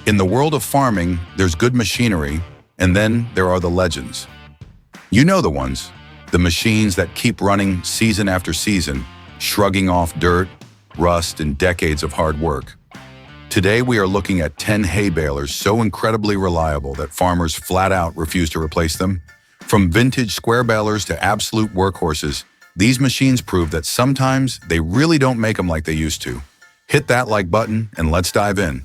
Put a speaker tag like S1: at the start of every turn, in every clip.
S1: In the world of farming, there's good machinery, and then there are the legends. You know the ones, the machines that keep running season after season, shrugging off dirt, rust, and decades of hard work. Today we are looking at 10 hay balers so incredibly reliable that farmers flat out refuse to replace them. From vintage square balers to absolute workhorses, these machines prove that sometimes they really don't make them like they used to. Hit that like button and let's dive in.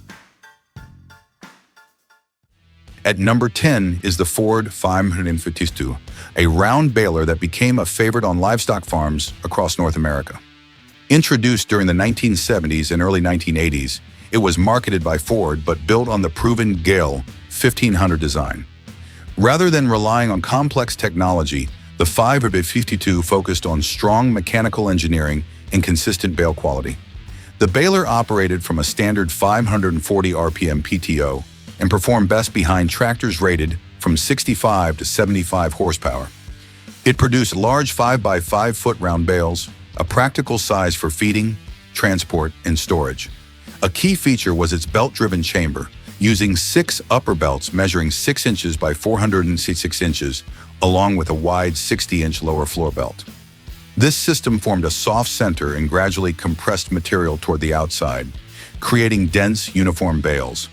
S1: At number 10 is the Ford 552, a round baler that became a favorite on livestock farms across North America. Introduced during the 1970s and early 1980s, it was marketed by Ford but built on the proven Gale 1500 design. Rather than relying on complex technology, the 552 focused on strong mechanical engineering and consistent bale quality. The baler operated from a standard 540 RPM PTO and performed best behind tractors rated from 65 to 75 horsepower. It produced large 5x5 foot round bales, a practical size for feeding, transport, and storage. A key feature was its belt-driven chamber, using 6 upper belts measuring 6 inches by 466 inches, along with a wide 60-inch lower floor belt. This system formed a soft center and gradually compressed material toward the outside, creating dense, uniform bales.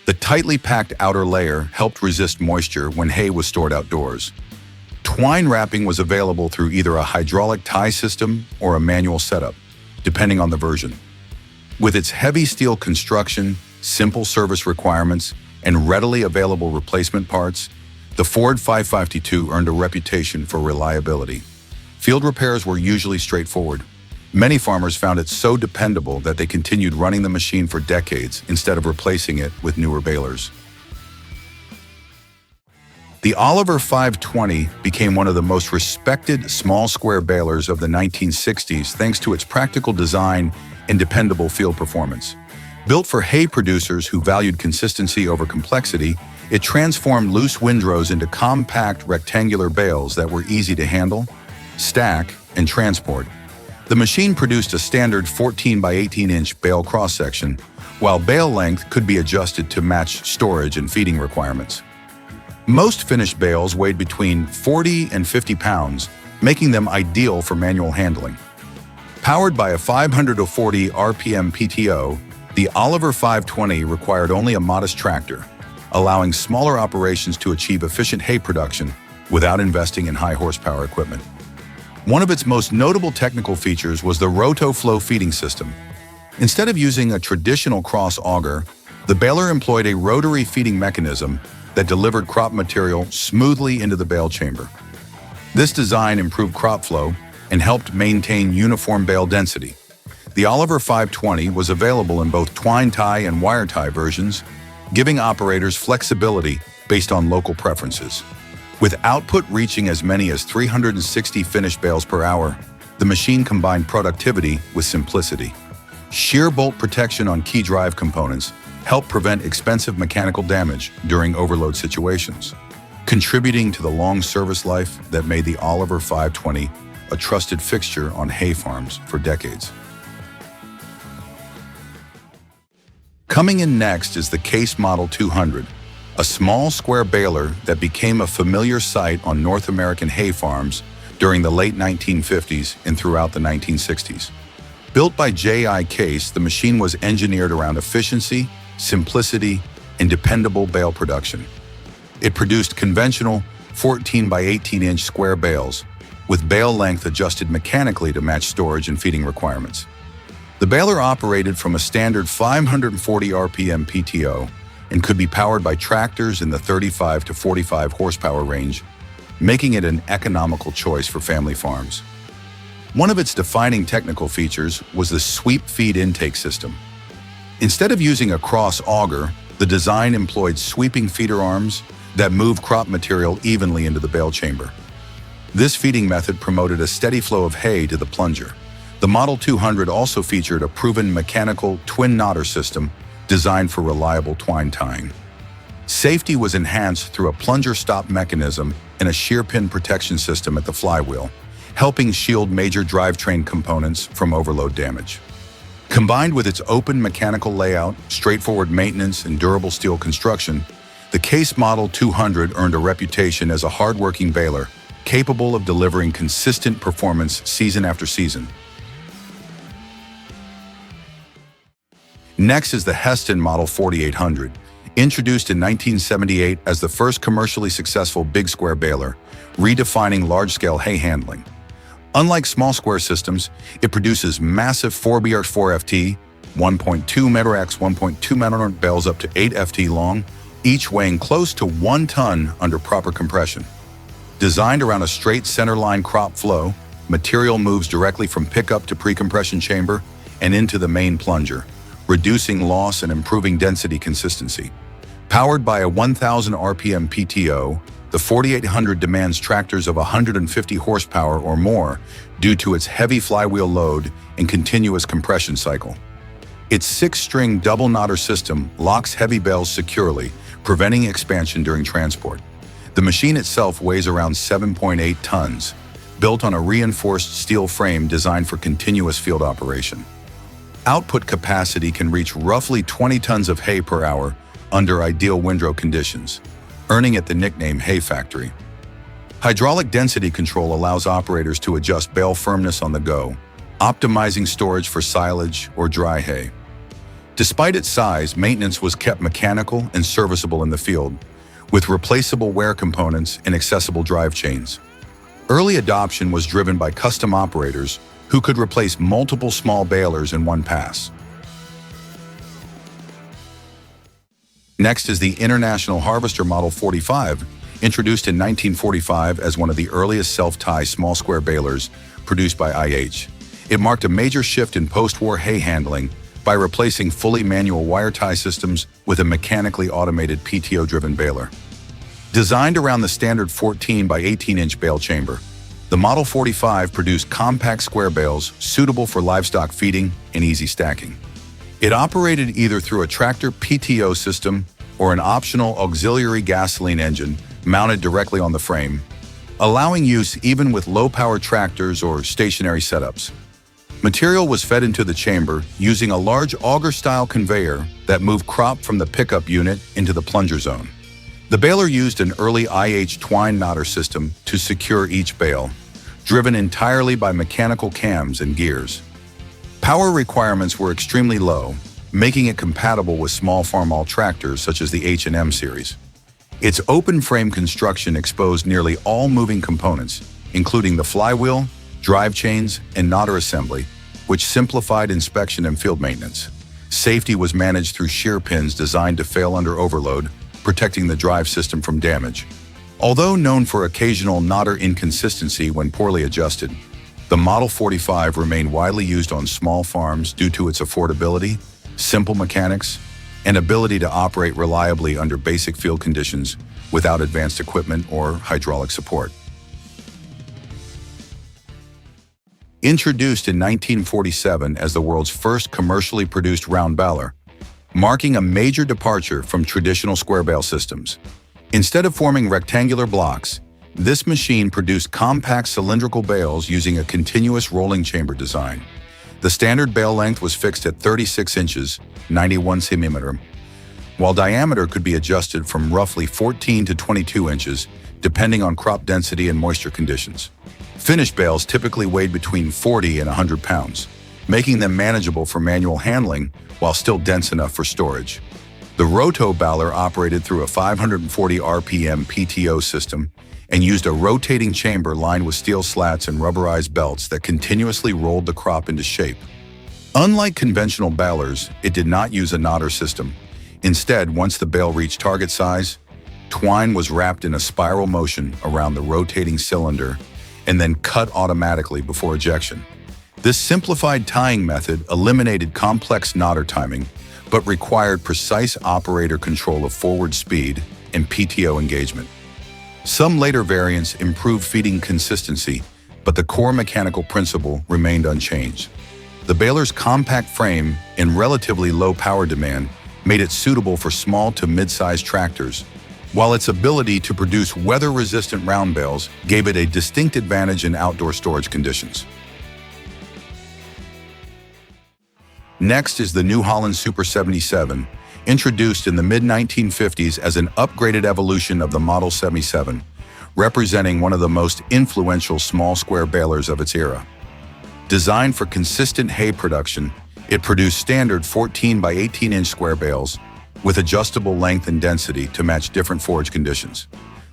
S1: The tightly packed outer layer helped resist moisture when hay was stored outdoors. Twine wrapping was available through either a hydraulic tie system or a manual setup, depending on the version. With its heavy steel construction, simple service requirements, and readily available replacement parts, the Ford 552 earned a reputation for reliability. Field repairs were usually straightforward. Many farmers found it so dependable that they continued running the machine for decades instead of replacing it with newer balers. The Oliver 520 became one of the most respected small square balers of the 1960s thanks to its practical design and dependable field performance. Built for hay producers who valued consistency over complexity, it transformed loose windrows into compact rectangular bales that were easy to handle, stack, and transport. The machine produced a standard 14 by 18-inch bale cross-section, while bale length could be adjusted to match storage and feeding requirements. Most finished bales weighed between 40 and 50 pounds, making them ideal for manual handling. Powered by a 540 RPM PTO, the Oliver 520 required only a modest tractor, allowing smaller operations to achieve efficient hay production without investing in high horsepower equipment. One of its most notable technical features was the Roto-Flow feeding system. Instead of using a traditional cross auger, the baler employed a rotary feeding mechanism that delivered crop material smoothly into the bale chamber. This design improved crop flow and helped maintain uniform bale density. The Oliver 520 was available in both twine tie and wire tie versions, giving operators flexibility based on local preferences. With output reaching as many as 360 finished bales per hour, the machine combined productivity with simplicity. Shear bolt protection on key drive components helped prevent expensive mechanical damage during overload situations, contributing to the long service life that made the Oliver 520 a trusted fixture on hay farms for decades. Coming in next is the Case Model 200, a small square baler that became a familiar sight on North American hay farms during the late 1950s and throughout the 1960s. Built by J.I. Case, the machine was engineered around efficiency, simplicity, and dependable bale production. It produced conventional 14 by 18-inch square bales, with bale length adjusted mechanically to match storage and feeding requirements. The baler operated from a standard 540 RPM PTO and could be powered by tractors in the 35 to 45 horsepower range, making it an economical choice for family farms. One of its defining technical features was the sweep feed intake system. Instead of using a cross auger, the design employed sweeping feeder arms that moved crop material evenly into the bale chamber. This feeding method promoted a steady flow of hay to the plunger. The Model 200 also featured a proven mechanical twin knotter system designed for reliable twine tying. Safety was enhanced through a plunger stop mechanism and a shear pin protection system at the flywheel, helping shield major drivetrain components from overload damage. Combined with its open mechanical layout, straightforward maintenance, and durable steel construction, the Case Model 200 earned a reputation as a hard-working baler, capable of delivering consistent performance season after season. Next is the Hesston Model 4800, introduced in 1978 as the first commercially successful big square baler, redefining large-scale hay handling. Unlike small square systems, it produces massive 4BR4FT, 1.2 meter x 1.2 meter bales up to 8 FT long, each weighing close to 1 ton under proper compression. Designed around a straight centerline crop flow, material moves directly from pickup to pre-compression chamber and into the main plunger, reducing loss and improving density consistency. Powered by a 1,000 RPM PTO, the 4800 demands tractors of 150 horsepower or more due to its heavy flywheel load and continuous compression cycle. Its 6-string double knotter system locks heavy bales securely, preventing expansion during transport. The machine itself weighs around 7.8 tons, built on a reinforced steel frame designed for continuous field operation. Output capacity can reach roughly 20 tons of hay per hour under ideal windrow conditions, earning it the nickname Hay Factory. Hydraulic density control allows operators to adjust bale firmness on the go, optimizing storage for silage or dry hay. Despite its size, maintenance was kept mechanical and serviceable in the field, with replaceable wear components and accessible drive chains. Early adoption was driven by custom operators who could replace multiple small balers in one pass. Next is the International Harvester Model 45, introduced in 1945 as one of the earliest self-tie small square balers produced by IH. It marked a major shift in post-war hay handling by replacing fully manual wire tie systems with a mechanically automated PTO-driven baler. Designed around the standard 14 by 18-inch bale chamber, the Model 45 produced compact square bales suitable for livestock feeding and easy stacking. It operated either through a tractor PTO system or an optional auxiliary gasoline engine mounted directly on the frame, allowing use even with low-power tractors or stationary setups. Material was fed into the chamber using a large auger-style conveyor that moved crop from the pickup unit into the plunger zone. The baler used an early IH twine knotter system to secure each bale, driven entirely by mechanical cams and gears. Power requirements were extremely low, making it compatible with small farmall tractors such as the H&M series. Its open frame construction exposed nearly all moving components, including the flywheel, drive chains, and knotter assembly, which simplified inspection and field maintenance. Safety was managed through shear pins designed to fail under overload, protecting the drive system from damage. Although known for occasional knotter inconsistency when poorly adjusted, the Model 45 remained widely used on small farms due to its affordability, simple mechanics, and ability to operate reliably under basic field conditions without advanced equipment or hydraulic support. Introduced in 1947 as the world's first commercially produced round baler, marking a major departure from traditional square bale systems. Instead of forming rectangular blocks, this machine produced compact cylindrical bales using a continuous rolling chamber design. The standard bale length was fixed at 36 inches, 91 centimeters, while diameter could be adjusted from roughly 14 to 22 inches, depending on crop density and moisture conditions. Finished bales typically weighed between 40 and 100 pounds, making them manageable for manual handling while still dense enough for storage. The Roto-Baler operated through a 540 RPM PTO system and used a rotating chamber lined with steel slats and rubberized belts that continuously rolled the crop into shape. Unlike conventional balers, it did not use a knotter system. Instead, once the bale reached target size, twine was wrapped in a spiral motion around the rotating cylinder and then cut automatically before ejection. This simplified tying method eliminated complex knotter timing, but required precise operator control of forward speed and PTO engagement. Some later variants improved feeding consistency, but the core mechanical principle remained unchanged. The baler's compact frame and relatively low power demand made it suitable for small to mid-sized tractors, while its ability to produce weather-resistant round bales gave it a distinct advantage in outdoor storage conditions. Next is the new Holland Super 77, introduced in the mid-1950s as an upgraded evolution of the Model 77, representing one of the most influential small square balers of its era. Designed for consistent hay production, it produced standard 14 by 18-inch square bales with adjustable length and density to match different forage conditions.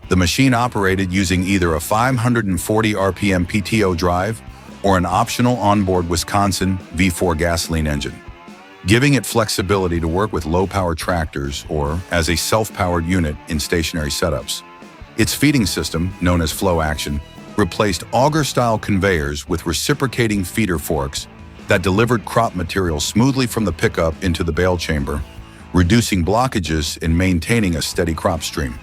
S1: The machine operated using either a 540 RPM PTO drive or an optional onboard Wisconsin V4 gasoline engine, giving it flexibility to work with low-power tractors or as a self-powered unit in stationary setups. Its feeding system, known as flow action, replaced auger-style conveyors with reciprocating feeder forks that delivered crop material smoothly from the pickup into the bale chamber, reducing blockages and maintaining a steady crop stream.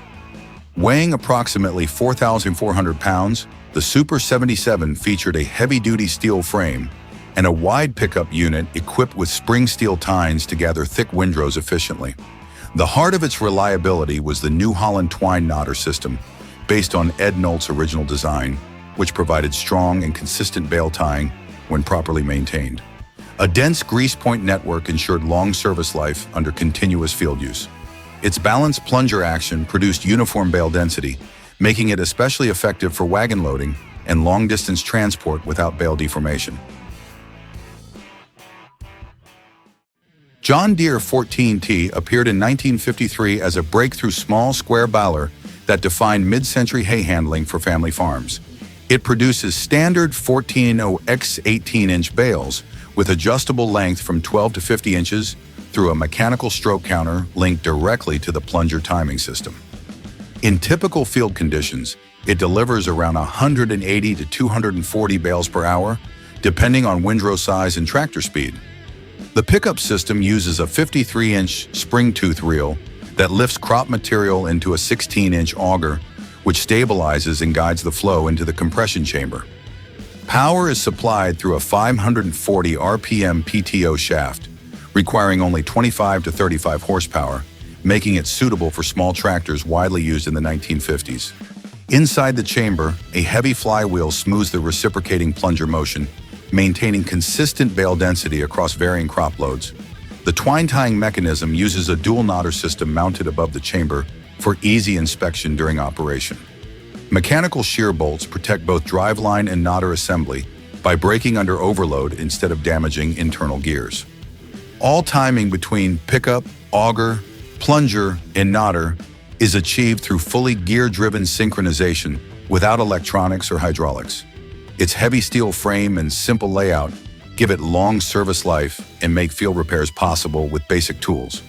S1: Weighing approximately 4,400 pounds, the Super 77 featured a heavy-duty steel frame and a wide pickup unit equipped with spring steel tines to gather thick windrows efficiently. The heart of its reliability was the New Holland twine knotter system, based on Ed Nolt's original design, which provided strong and consistent bale tying when properly maintained. A dense grease point network ensured long service life under continuous field use. Its balanced plunger action produced uniform bale density, making it especially effective for wagon loading and long-distance transport without bale deformation. John Deere 14T appeared in 1953 as a breakthrough small square baler that defined mid-century hay handling for family farms. It produces standard 14x 18-inch bales with adjustable length from 12 to 50 inches through a mechanical stroke counter linked directly to the plunger timing system. In typical field conditions, it delivers around 180 to 240 bales per hour, depending on windrow size and tractor speed. The pickup system uses a 53-inch spring tooth reel that lifts crop material into a 16-inch auger, which stabilizes and guides the flow into the compression chamber. Power is supplied through a 540 RPM PTO shaft, requiring only 25 to 35 horsepower, making it suitable for small tractors widely used in the 1950s. Inside the chamber, a heavy flywheel smooths the reciprocating plunger motion, maintaining consistent bale density across varying crop loads. The twine tying mechanism uses a dual knotter system mounted above the chamber for easy inspection during operation. Mechanical shear bolts protect both driveline and knotter assembly by braking under overload instead of damaging internal gears. All timing between pickup, auger, plunger, and knotter is achieved through fully gear-driven synchronization without electronics or hydraulics. Its heavy steel frame and simple layout give it long service life and make field repairs possible with basic tools.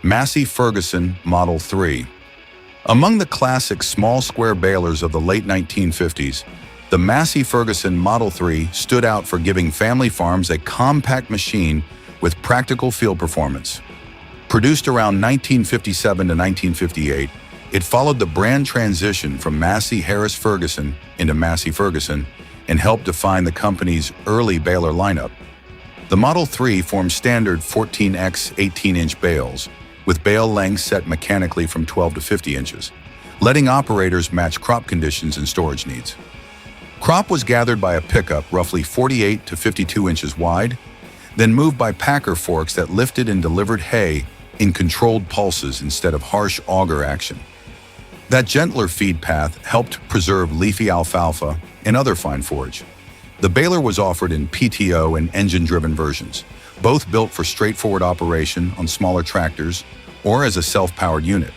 S1: Massey Ferguson Model 3. Among the classic small square balers of the late 1950s, the Massey Ferguson Model 3 stood out for giving family farms a compact machine with practical field performance. Produced around 1957 to 1958, it followed the brand transition from Massey Harris Ferguson into Massey Ferguson and helped define the company's early baler lineup. The Model 3 formed standard 14x 18-inch bales, with bale lengths set mechanically from 12 to 50 inches, letting operators match crop conditions and storage needs. Crop was gathered by a pickup roughly 48 to 52 inches wide, then moved by packer forks that lifted and delivered hay in controlled pulses instead of harsh auger action. That gentler feed path helped preserve leafy alfalfa and other fine forage. The baler was offered in PTO and engine-driven versions, both built for straightforward operation on smaller tractors or as a self-powered unit.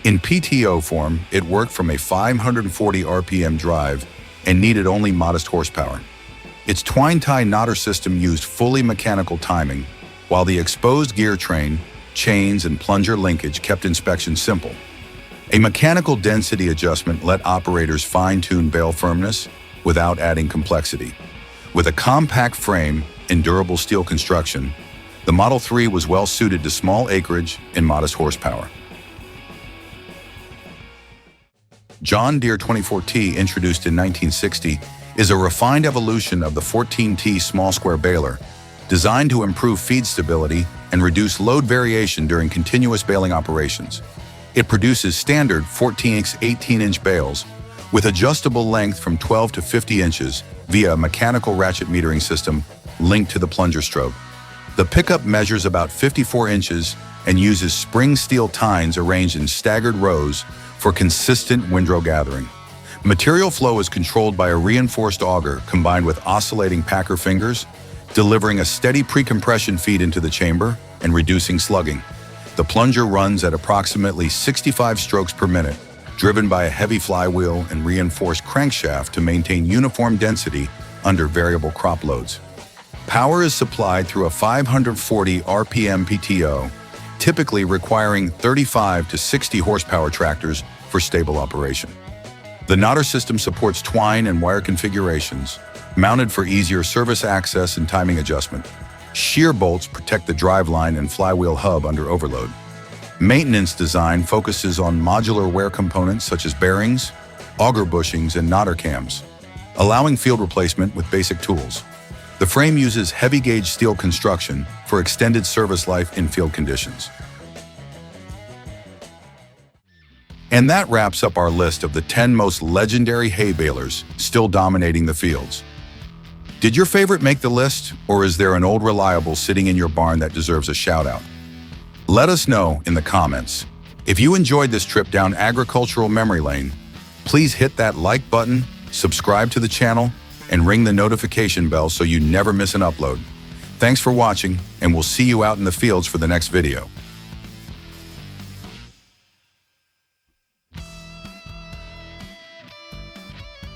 S1: In PTO form, it worked from a 540 RPM drive and needed only modest horsepower. Its twine tie knotter system used fully mechanical timing, while the exposed gear train, chains, and plunger linkage kept inspection simple. A mechanical density adjustment let operators fine-tune bale firmness without adding complexity. With a compact frame and durable steel construction, the Model 3 was well suited to small acreage and modest horsepower. John Deere 24T, introduced in 1960, is a refined evolution of the 14T small square baler, designed to improve feed stability and reduce load variation during continuous baling operations. It produces standard 14x 18-inch bales with adjustable length from 12 to 50 inches via a mechanical ratchet metering system linked to the plunger stroke. The pickup measures about 54 inches and uses spring steel tines arranged in staggered rows for consistent windrow gathering. Material flow is controlled by a reinforced auger combined with oscillating packer fingers, delivering a steady pre-compression feed into the chamber and reducing slugging. The plunger runs at approximately 65 strokes per minute, driven by a heavy flywheel and reinforced crankshaft to maintain uniform density under variable crop loads. Power is supplied through a 540 RPM PTO, typically requiring 35 to 60 horsepower tractors for stable operation. The knotter system supports twine and wire configurations, mounted for easier service access and timing adjustment. Shear bolts protect the driveline and flywheel hub under overload. Maintenance design focuses on modular wear components such as bearings, auger bushings, and knotter cams, allowing field replacement with basic tools. The frame uses heavy-gauge steel construction for extended service life in field conditions. And that wraps up our list of the 10 most legendary hay balers still dominating the fields. Did your favorite make the list, or is there an old reliable sitting in your barn that deserves a shout-out? Let us know in the comments. If you enjoyed this trip down agricultural memory lane, please hit that like button, subscribe to the channel, and ring the notification bell so you never miss an upload. Thanks for watching, and we'll see you out in the fields for the next video.